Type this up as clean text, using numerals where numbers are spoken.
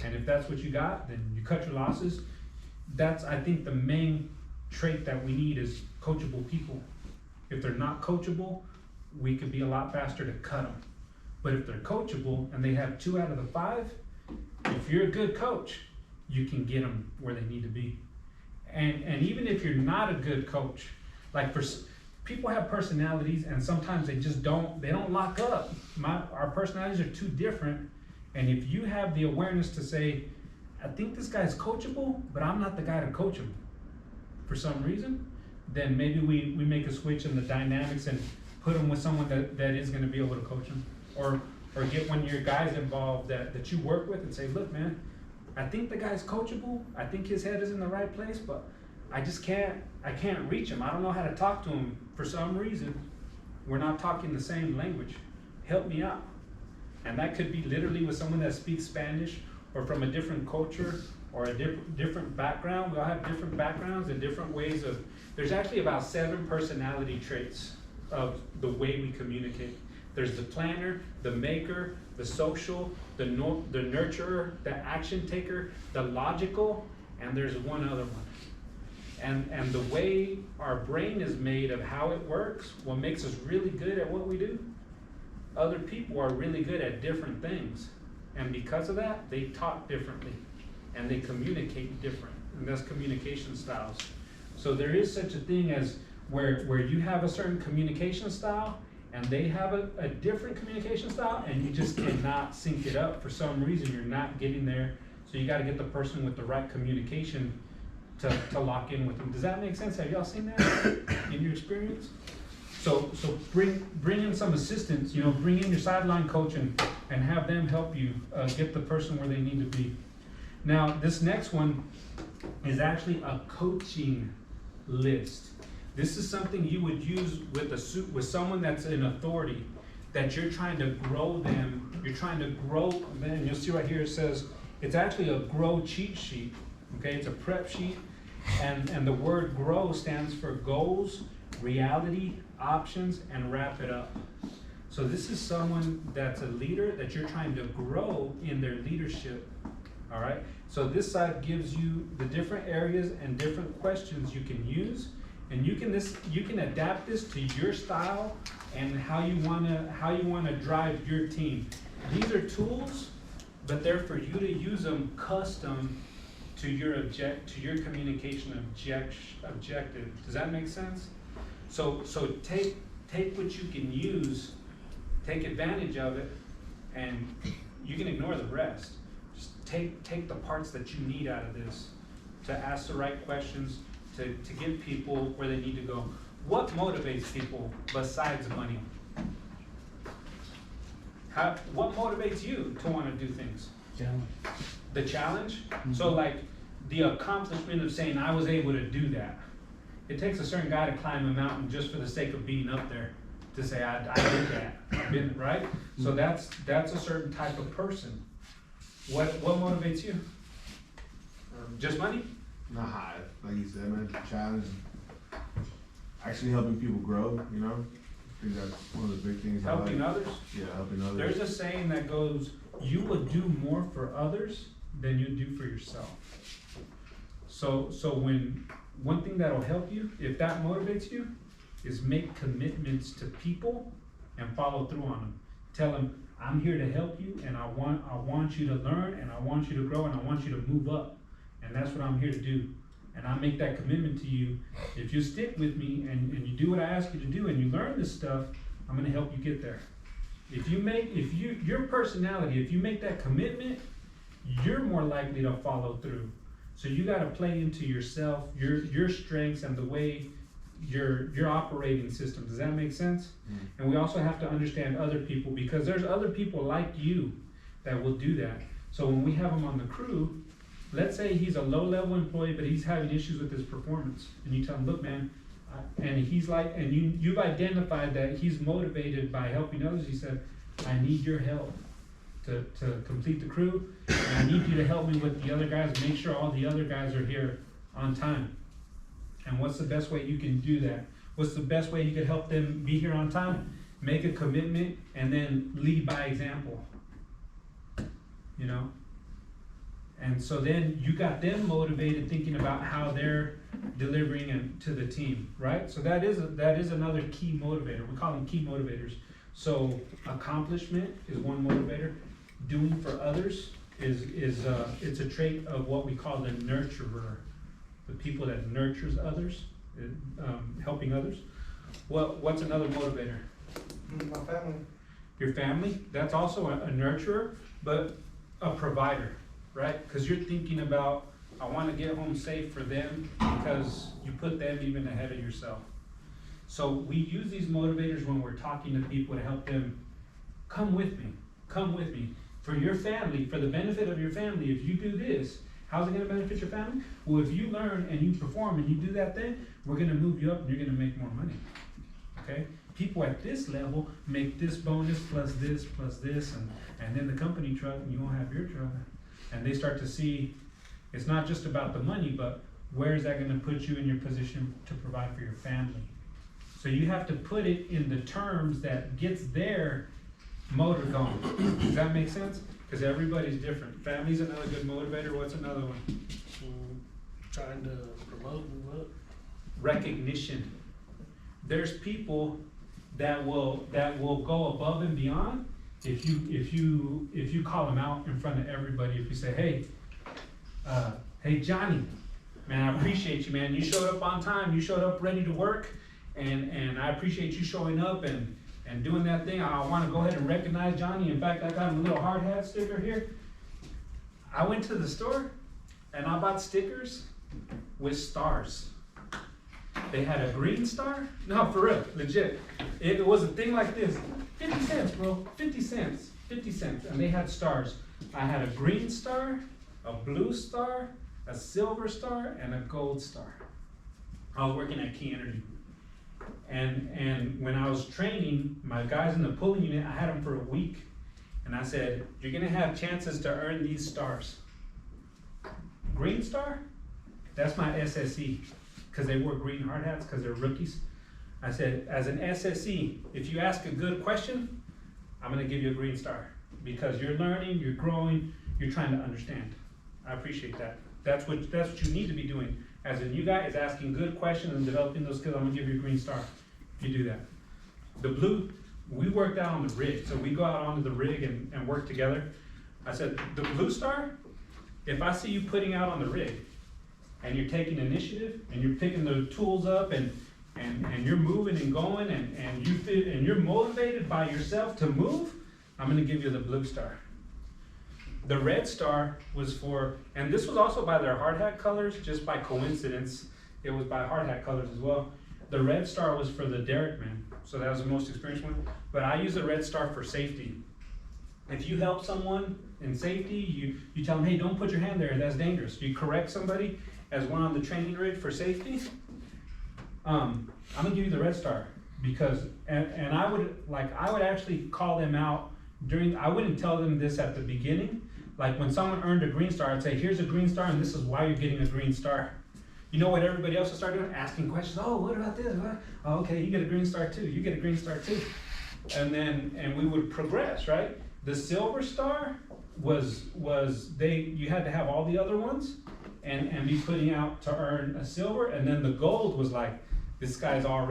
And if that's what you got, then you cut your losses. That's, I think, the main trait that we need is coachable people. If they're not coachable, we could be a lot faster to cut them. But if they're coachable and they have 2 out of the 5, if you're a good coach, you can get them where they need to be. And even if you're not a good coach, like people have personalities and sometimes they just don't lock up. Our personalities are too different. And if you have the awareness to say, I think this guy's coachable, but I'm not the guy to coach him for some reason, then maybe we make a switch in the dynamics and put him with someone that is going to be able to coach him. Or get one of your guys involved that you work with and say, look, man, I think the guy's coachable. I think his head is in the right place, but I can't reach him. I don't know how to talk to him for some reason. We're not talking the same language. Help me out. And that could be literally with someone that speaks Spanish or from a different culture or a different background. We all have different backgrounds and different ways of, there's actually about 7 personality traits of the way we communicate. There's the planner, the maker, the social, the nurturer, the action taker, the logical, and there's one other one. And the way our brain is made of how it works, what makes us really good at what we do, other people are really good at different things. And because of that, they talk differently and they communicate different. And that's communication styles. So there is such a thing as where you have a certain communication style and they have a different communication style and you just cannot sync it up. For some reason, you're not getting there. So you got to get the person with the right communication to lock in with them. Does that make sense? Have y'all seen that in your experience? So bring in some assistance, bring in your sideline coach and have them help you get the person where they need to be. Now, this next one is actually a coaching list. This is something you would use with someone that's in authority, that you're trying to grow them. You're trying to grow them. You'll see right here it says it's actually a grow cheat sheet. Okay, it's a prep sheet, and the word grow stands for goals, reality, options, and wrap it up. So this is someone that's a leader that you're trying to grow in their leadership. All right. So this side gives you the different areas and different questions you can use, and you can adapt this to your style and how you wanna drive your team. These are tools, but they're for you to use them custom to your communication objective. Does that make sense? So take what you can use, take advantage of it, and you can ignore the rest. Just take the parts that you need out of this to ask the right questions, to get people where they need to go. What motivates people besides money? What motivates you to want to do things? Challenge. The challenge? Mm-hmm. So like the accomplishment of saying I was able to do that. It takes a certain guy to climb a mountain just for the sake of being up there, to say I did that, right? So that's a certain type of person. What motivates you? Just money? Nah, like you said, man, challenge. Actually helping people grow, I think that's one of the big things. Helping others? Yeah, helping others. There's a saying that goes, you will do more for others than you do for yourself. So when one thing that'll help you, if that motivates you, is make commitments to people and follow through on them. Tell them, I'm here to help you, and I want you to learn, and I want you to grow, and I want you to move up. And that's what I'm here to do. And I make that commitment to you. If you stick with me and you do what I ask you to do and you learn this stuff, I'm gonna help you get there. Your personality, if you make that commitment, you're more likely to follow through. So you gotta play into yourself, your strengths and the way your operating system. Does that make sense? Mm-hmm. And we also have to understand other people, because there's other people like you that will do that. So when we have them on the crew, let's say he's a low-level employee, but he's having issues with his performance, and you tell him, look, man, and he's like, and you've identified that he's motivated by helping others. He said, I need your help to complete the crew, and I need you to help me with the other guys, make sure all the other guys are here on time. And what's the best way you can do that? What's the best way you could help them be here on time? Make a commitment and then lead by example. And so then you got them motivated, thinking about how they're delivering and to the team, right? So that is another key motivator. We call them key motivators. So accomplishment is one motivator. Doing for others is it's a trait of what we call the nurturer, the people that nurtures others, helping others. Well, what's another motivator? My family. Your family. That's also a nurturer, but a provider, right? Because you're thinking about, I want to get home safe for them, because you put them even ahead of yourself. So we use these motivators when we're talking to people to help them come with me. For your family, for the benefit of your family, if you do this, how's it going to benefit your family? Well, if you learn and you perform and you do that thing, we're going to move you up and you're going to make more money. Okay? People at this level make this bonus plus this, and then the company truck, and you won't have your truck. And they start to see it's not just about the money, but where is that going to put you in your position to provide for your family? So you have to put it in the terms that gets their motor going. Does that make sense? Because everybody's different. Family's another good motivator. What's another one? Trying to promote and what? Recognition. There's people that will go above and beyond if you call them out in front of everybody. If you say, hey Johnny, man, I appreciate you, man. You showed up on time. You showed up ready to work, and I appreciate you showing up and doing that thing. I want to go ahead and recognize Johnny. In fact, I got him a little hard hat sticker here. I went to the store and I bought stickers with stars. They had a green star. No, for real, legit. It was a thing like this. 50 cents, bro. 50 cents. 50 cents. And they had stars. I had a green star, a blue star, a silver star, and a gold star. I was working at Key Energy. And when I was training my guys in the pulling unit, I had them for a week. And I said, you're gonna have chances to earn these stars. Green star, that's my SSE, because they wore green hard hats because they're rookies. I said, as an SSE, if you ask a good question, I'm gonna give you a green star, because you're learning, you're growing, you're trying to understand. I appreciate that. That's what you need to be doing. As a new guy, is asking good questions and developing those skills. I'm gonna give you a green star if you do that. The blue, we worked out on the rig. So we go out onto the rig and work together. I said, the blue star, if I see you putting out on the rig and you're taking initiative and you're picking the tools up and you're moving and going and you're motivated by yourself to move, I'm gonna give you the blue star. The red star was for, and this was also by their hard hat colors, just by coincidence, it was by hard hat colors as well. The red star was for the derrick man, so that was the most experienced one. But I use the red star for safety. If you help someone in safety, you tell them, hey, don't put your hand there, that's dangerous. You correct somebody as one on the training rig for safety, I'm gonna give you the red star, because, and I would actually call them out I wouldn't tell them this at the beginning. Like when someone earned a green star, I'd say, here's a green star and this is why you're getting a green star. You know what everybody else will start doing? Asking questions. Oh, what about this? What? Oh, okay, you get a green star too. You get a green star too. And we would progress, right? The silver star you had to have all the other ones and be putting out to earn a silver. And then the gold was like, this guy's already